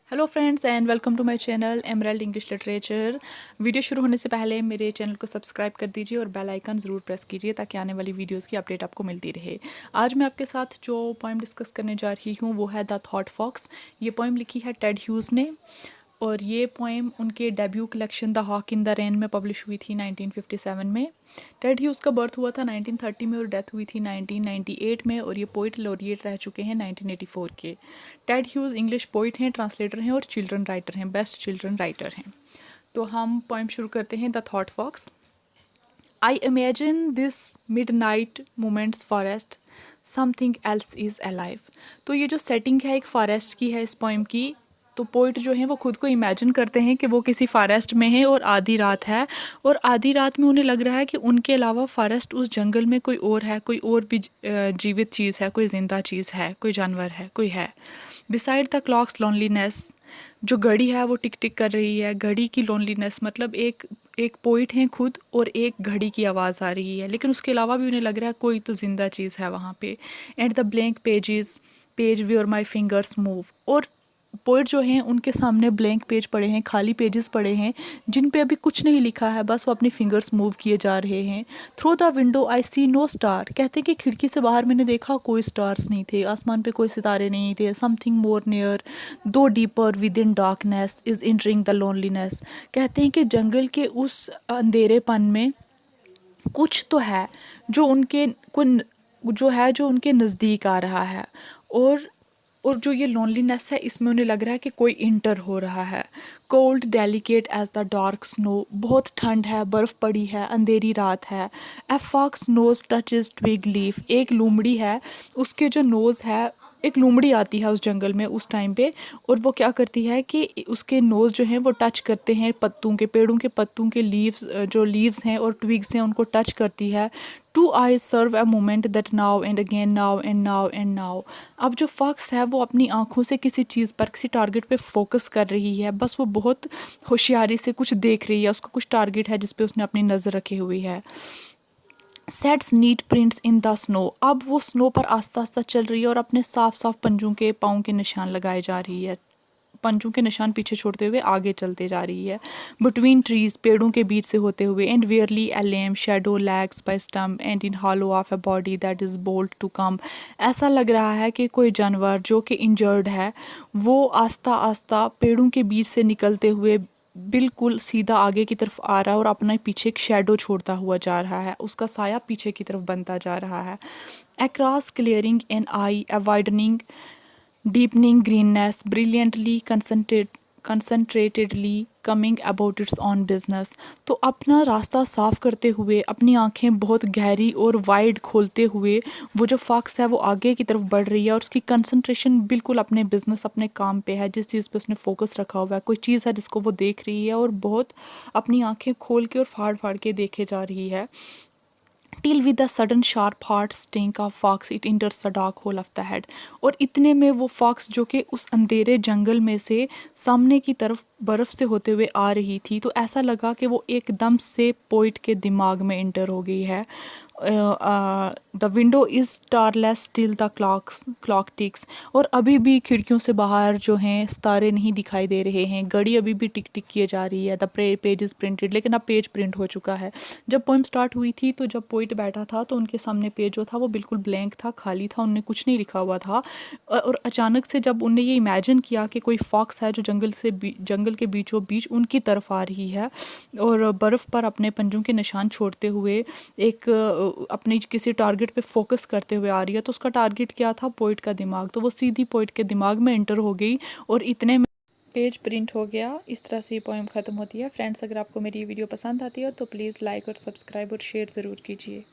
Hello friends and welcome to my channel Emerald English literature. Video शुरू होने से पहले मेरे चैनल को सब्सक्राइब कर दीजिए और बेल आइकन ज़रूर प्रेस कीजिए ताकि आने वाली वीडियोस की अपडेट आपको मिलती रहे। आज मैं आपके साथ जो पोएम डिस्कस करने जा रही हूँ वो है द थॉट फॉक्स। ये पोएम लिखी है टेड ह्यूज़ ने और ये पोएम उनके debut collection the hawk in the rain में पब्लिश हुई थी 1957 में। टेड ह्यूज़ का बर्थ हुआ था 1930 में और डेथ हुई थी 1998 में और ये पोइट लॉरिएट रह चुके हैं 1984 के। टेड ह्यूज़ इंग्लिश पोइट हैं, ट्रांसलेटर हैं और चिल्ड्रन राइटर हैं, बेस्ट चिल्ड्रन राइटर हैं। तो हम पोएम शुरू करते हैं the thought fox. I imagine this midnight moment's forest, something else is alive। तो ये जो सेटिंग है एक फॉरेस्ट की है इस पोएम की। तो पोइट जो हैं वो खुद को इमेजिन करते हैं कि वो किसी फॉरेस्ट में हैं और आधी रात है और आधी रात में उन्हें लग रहा है कि उनके अलावा फॉरेस्ट उस जंगल में कोई और है, कोई और भी जीवित चीज़ है, कोई जिंदा चीज़ है, कोई जानवर है, कोई है। बिसाइड द क्लॉक्स लोनलीनेस, जो घड़ी है वो टिक टिक कर रही है। घड़ी की लोनलीनेस मतलब एक पोइट हैं खुद और एक घड़ी की आवाज़ आ रही है, लेकिन उसके अलावा भी उन्हें लग रहा है कोई तो ज़िंदा चीज़ है वहाँ पे। And the blank pages, page where my fingers move. और पोइट जो हैं उनके सामने ब्लैंक पेज पड़े हैं, खाली पेजेस पड़े हैं जिन पे अभी कुछ नहीं लिखा है, बस वो अपने फिंगर्स मूव किए जा रहे हैं। Through the window I see no star, कहते हैं कि खिड़की से बाहर मैंने देखा कोई स्टार्स नहीं थे, आसमान पे कोई सितारे नहीं थे। Something more near though deeper within darkness is entering the loneliness, कहते हैं कि जंगल के उस अंधेरेपन में कुछ तो है जो उनके जो उनके नज़दीक आ रहा है। और जो ये लोनलीनेस है इसमें उन्हें लग रहा है कि कोई इंटर हो रहा है। Cold delicate as the dark snow, बहुत ठंड है, बर्फ़ पड़ी है, अंधेरी रात है। A fox nose touches twig leaf, एक लोमड़ी है उसके जो नोज़ है, एक लोमड़ी आती है उस जंगल में उस टाइम पे और वो क्या करती है कि उसके नोज़ जो हैं वो टच करते हैं पत्तों के, पेड़ों के पत्तों के लीव्स, जो लीव्स हैं और ट्विग्स हैं उनको टच करती है। Two eyes serve a moment that now and again, now and now and now. अब जो फॉक्स है वो अपनी आंखों से किसी चीज़ पर, किसी टारगेट पे फोकस कर रही है, बस वो बहुत होशियारी से कुछ देख रही है, उसका कुछ टारगेट है जिस पे उसने अपनी नज़र रखी हुई है। Sets neat prints in the snow, अब वो स्नो पर आस्ता आस्ता चल रही है और अपने साफ साफ पंजों के, पाँव के निशान लगाए जा रही है, पंजों के निशान पीछे छोड़ते हुए आगे चलते जा रही है। बिटवीन ट्रीज, पेड़ों के बीच से होते हुए। And wearily a lame shadow lags by stump and in hollow of a body that is bold to come, ऐसा लग रहा है कि कोई जानवर जो कि इंजर्ड है वो आस्ता आस्ता पेड़ों के बीच से निकलते हुए बिल्कुल सीधा आगे की तरफ आ रहा है और अपने पीछे एक शेडो छोड़ता हुआ जा रहा है, उसका साया पीछे की तरफ बनता जा रहा है। Across clearing N I A widening deepening greenness, brilliantly concentratedly coming about its own business। तो अपना रास्ता साफ करते हुए, अपनी आंखें बहुत गहरी और वाइड खोलते हुए वो जो फॉक्स है वो आगे की तरफ बढ़ रही है और उसकी कंसंट्रेशन बिल्कुल अपने बिजनेस, अपने काम पे है, जिस चीज़ पे उसने फोकस रखा हुआ है। कोई चीज़ है जिसको वो देख रही है और बहुत अपनी आंखें खोल के और फाड़ फाड़ के देखे जा रही है। Till with the sudden sharp hot stink of fox it enters the dark hole of the head. और इतने में वो फॉक्स जो कि उस अंधेरे जंगल में से सामने की तरफ बर्फ़ से होते हुए आ रही थी, तो ऐसा लगा कि वो एकदम से पोइट के दिमाग में इंटर हो गई है। The window is starless still the clock ticks, और अभी भी खिड़कियों से बाहर जो हैं सितारे नहीं दिखाई दे रहे हैं, घड़ी अभी भी टिक टिक किए जा रही है। द पेज इज़ प्रिंटेड, लेकिन अब पेज प्रिंट हो चुका है। जब पोइम स्टार्ट हुई थी तो जब पोइट बैठा था तो उनके सामने पेज जो था वो बिल्कुल ब्लैंक था, खाली था, उनने कुछ नहीं लिखा हुआ था। और अचानक से जब उनने ये इमेजिन किया कि कोई फॉक्स है जो जंगल के बीचों बीच उनकी तरफ आ रही है और बर्फ़ पर अपने पंजों के निशान छोड़ते हुए एक अपनी किसी टारगेट पे फोकस करते हुए आ रही है, तो उसका टारगेट क्या था? पोइट का दिमाग। तो वो सीधी पोइट के दिमाग में एंटर हो गई और इतने में पेज प्रिंट हो गया। इस तरह से ये पोएम ख़त्म होती है। फ्रेंड्स, अगर आपको मेरी ये वीडियो पसंद आती है तो प्लीज़ लाइक और सब्सक्राइब और शेयर ज़रूर कीजिए।